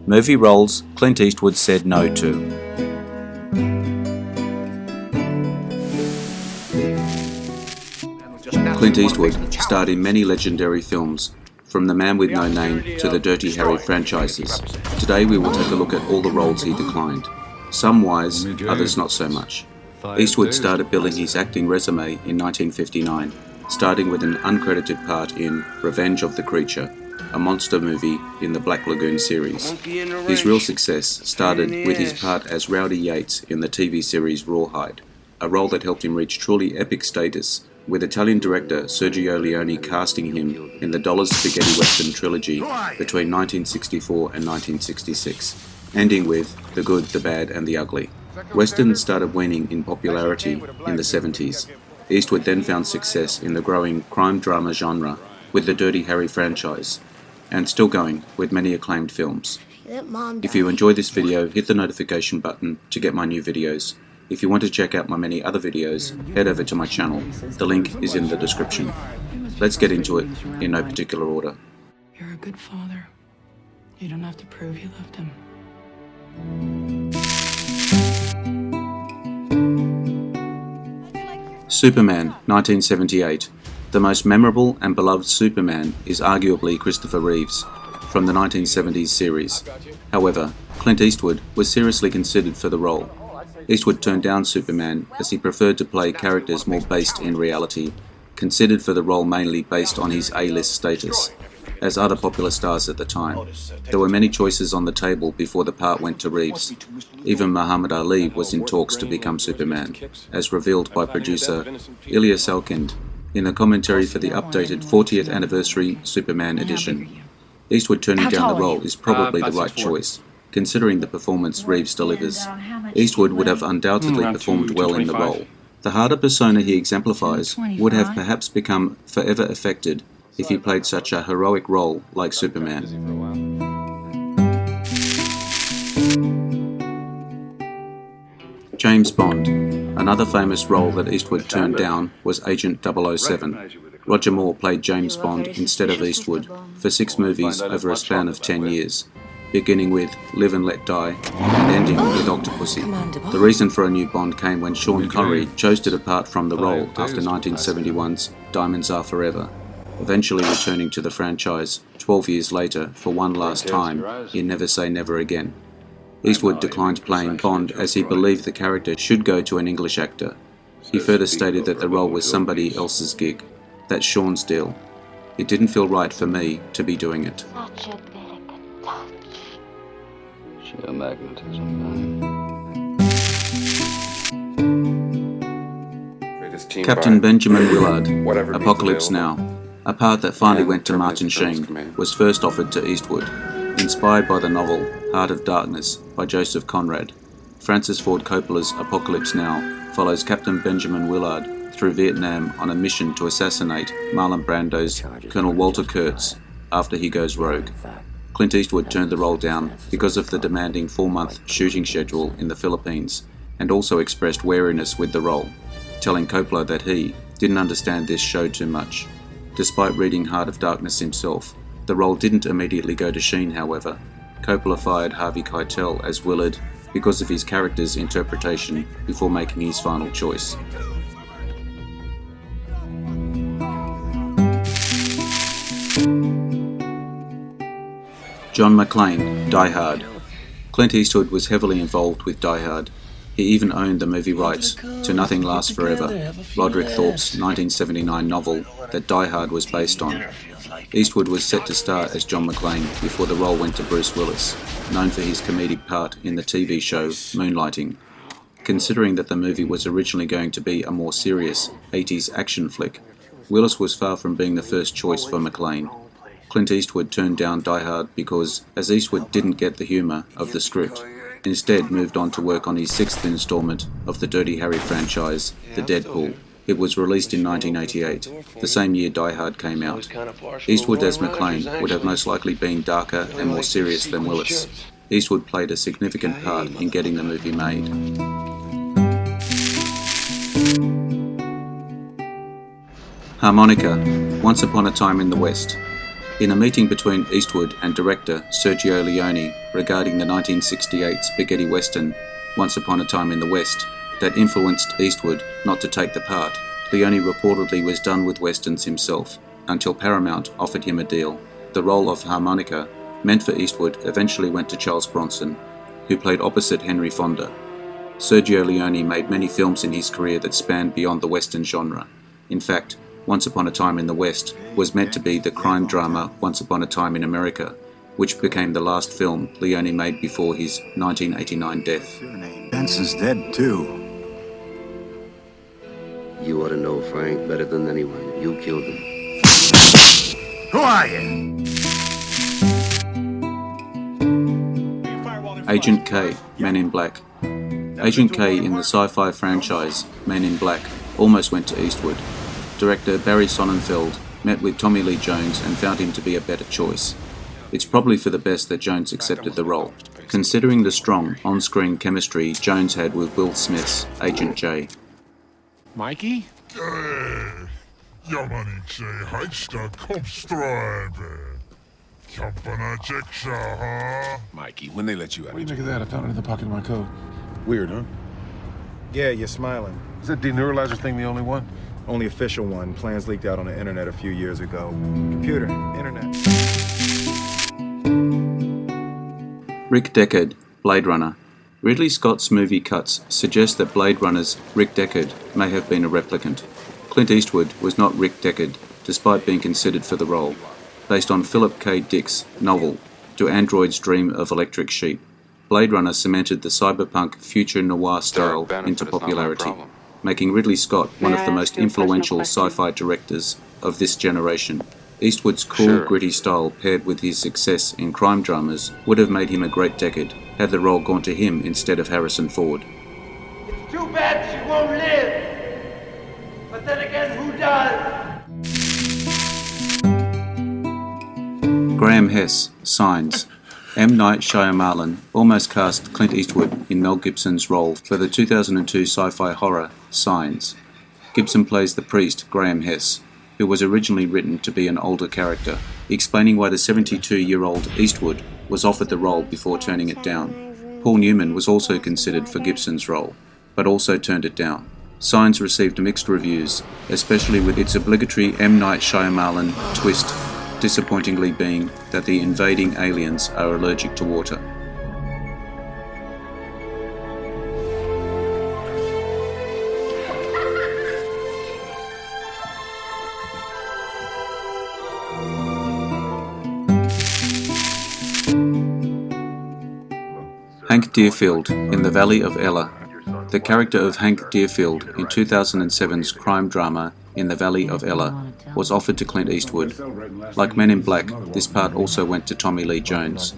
Movie roles Clint Eastwood said no to. Clint Eastwood starred in many legendary films, from The Man with No Name to the Dirty Harry franchises. Today we will take a look at all the roles he declined. Some wise, others not so much. Eastwood started building his acting resume in 1959, starting with an uncredited part in Revenge of the Creature, a monster movie in the Black Lagoon series. His real success started with his part as Rowdy Yates in the TV series Rawhide, a role that helped him reach truly epic status, with Italian director Sergio Leone casting him in the dollar spaghetti western trilogy between 1964 and 1966, ending with The Good, the Bad and the Ugly. Westerns started waning in popularity in the 70s. Eastwood then found success in the growing crime drama genre with the Dirty Harry franchise, and still going with many acclaimed films. If you enjoy this video, hit the notification button to get my new videos. If you want to check out my many other videos, head over to my channel. The link is in the description. Let's get into it in no particular order. You're a good father. You don't have to prove you loved him. Superman, 1978. The most memorable and beloved Superman is arguably Christopher Reeves, from the 1970s series. However, Clint Eastwood was seriously considered for the role. Eastwood turned down Superman as he preferred to play characters more based in reality, considered for the role mainly based on his A-list status, as other popular stars at the time. There were many choices on the table before the part went to Reeves. Even Muhammad Ali was in talks to become Superman, as revealed by producer Ilya Salkind in the commentary for the updated 40th anniversary Superman edition. Eastwood turning down the role is probably the right choice, considering the performance Reeves delivers. Eastwood would have undoubtedly performed well in the role. The harder persona he exemplifies would have perhaps become forever affected if he played such a heroic role like Superman. James Bond. Another famous role that Eastwood turned down was Agent 007. Roger Moore played James Bond instead of Eastwood for 6 movies over a span of 10 years, beginning with Live and Let Die and ending with Octopussy. The reason for a new Bond came when Sean Connery chose to depart from the role after 1971's Diamonds Are Forever, eventually returning to the franchise 12 years later for one last time in Never Say Never Again. Eastwood declined playing Bond as he believed the character should go to an English actor. He further stated that the role was somebody else's gig. That's Sean's deal. It didn't feel right for me to be doing it. Such a delicate touch. Sheer magnetism. Captain Benjamin Willard, Apocalypse Now. A part that finally went to Martin Sheen was first offered to Eastwood. Inspired by the novel Heart of Darkness by Joseph Conrad, Francis Ford Coppola's Apocalypse Now follows Captain Benjamin Willard through Vietnam on a mission to assassinate Marlon Brando's Colonel Walter Kurtz after he goes rogue. Clint Eastwood turned the role down because of the demanding 4-month shooting schedule in the Philippines, and also expressed wariness with the role, telling Coppola that he didn't understand this show too much. Despite reading Heart of Darkness himself, the role didn't immediately go to Sheen, however. Coppola fired Harvey Keitel as Willard because of his character's interpretation before making his final choice. John McClane, Die Hard. Clint Eastwood was heavily involved with Die Hard. He even owned the movie rights to Nothing Lasts Forever, Roderick Thorpe's 1979 novel that Die Hard was based on. Eastwood was set to star as John McClane before the role went to Bruce Willis, known for his comedic part in the TV show Moonlighting. Considering that the movie was originally going to be a more serious 80s action flick, Willis was far from being the first choice for McClane. Clint Eastwood turned down Die Hard because, as Eastwood didn't get the humour of the script, instead moved on to work on his 6th installment of the Dirty Harry franchise, The Deadpool. It was released in 1988, the same year Die Hard came out. Eastwood as McClane would have most likely been darker and more serious than Willis. Eastwood played a significant part in getting the movie made. Harmonica, Once Upon a Time in the West. In a meeting between Eastwood and director Sergio Leone regarding the 1968 spaghetti western Once Upon a Time in the West that influenced Eastwood not to take the part, Leone reportedly was done with westerns himself until Paramount offered him a deal. The role of harmonica, meant for Eastwood, eventually went to Charles Bronson, who played opposite Henry Fonda. Sergio Leone made many films in his career that spanned beyond the western genre. In fact, Once Upon a Time in the West was meant to be the crime drama Once Upon a Time in America, which became the last film Leone made before his 1989 death. Benson's dead too. You ought to know Frank better than anyone. You killed him. Who are you? Agent K, Men in Black. Agent K in the sci-fi franchise Men in Black almost went to Eastwood. Director Barry Sonnenfeld met with Tommy Lee Jones and found him to be a better choice. It's probably for the best that Jones accepted the role, considering the strong on-screen chemistry Jones had with Will Smith's Agent J. Mikey? Ja, man inte hejsta kopströbe. Kamparna Jacksha, huh? Mikey, when they let you out. What do you make of that? I found it in the pocket of my coat. Weird, huh? Yeah, you're smiling. Is that deneuralizer thing the only one? Only official one. Plans leaked out on the internet a few years ago. Computer, internet. Rick Deckard, Blade Runner. Ridley Scott's movie cuts suggest that Blade Runner's Rick Deckard may have been a replicant. Clint Eastwood was not Rick Deckard, despite being considered for the role, based on Philip K. Dick's novel, Do Androids Dream of Electric Sheep? Blade Runner cemented the cyberpunk future noir style into popularity, making Ridley Scott one of the most influential sci-fi directors of this generation. Eastwood's cool, gritty style paired with his success in crime dramas would have made him a great Deckard had the role gone to him instead of Harrison Ford. It's too bad she won't live. But then again, who does? Graham Hess, Signs. M. Night Shyamalan almost cast Clint Eastwood in Mel Gibson's role for the 2002 sci-fi horror Signs. Gibson plays the priest Graham Hess, who was originally written to be an older character, explaining why the 72-year-old Eastwood was offered the role before turning it down. Paul Newman was also considered for Gibson's role, but also turned it down. Signs received mixed reviews, especially with its obligatory M. Night Shyamalan twist, disappointingly being that the invading aliens are allergic to water. Hank Deerfield in The Valley of Elah. The character of Hank Deerfield in 2007's crime drama In the Valley of Elah was offered to Clint Eastwood. Like Men in Black, this part also went to Tommy Lee Jones.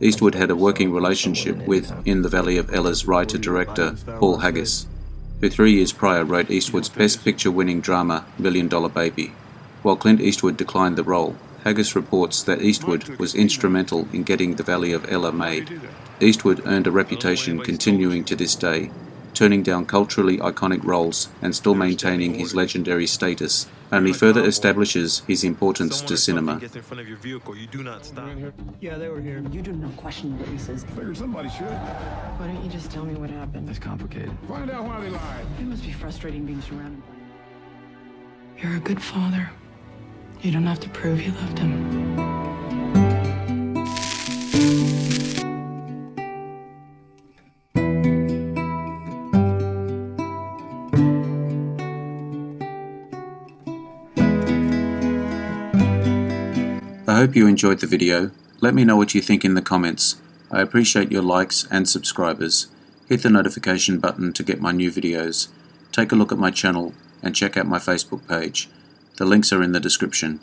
Eastwood had a working relationship with In the Valley of Elah's writer-director Paul Haggis, who 3 years prior wrote Eastwood's Best Picture-winning drama $1 Million Baby. While Clint Eastwood declined the role, Haggis reports that Eastwood was instrumental in getting The Valley of Elah made. Eastwood earned a reputation continuing to this day, turning down culturally iconic roles and still maintaining his legendary status, only further establishes his importance to cinema. Yeah, they were here. You do not question witnesses. Figured somebody should. Why don't you just tell me what happened? It's complicated. Find out why they lied. It must be frustrating being surrounded by... You're a good father. You don't have to prove you loved him. I hope you enjoyed the video. Let me know what you think in the comments. I appreciate your likes and subscribers. Hit the notification button to get my new videos. Take a look at my channel and check out my Facebook page. The links are in the description.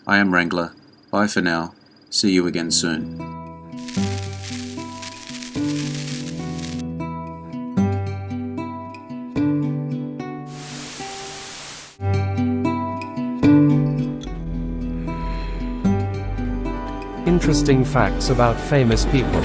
I am Wrangler. Bye for now. See you again soon. Interesting facts about famous people.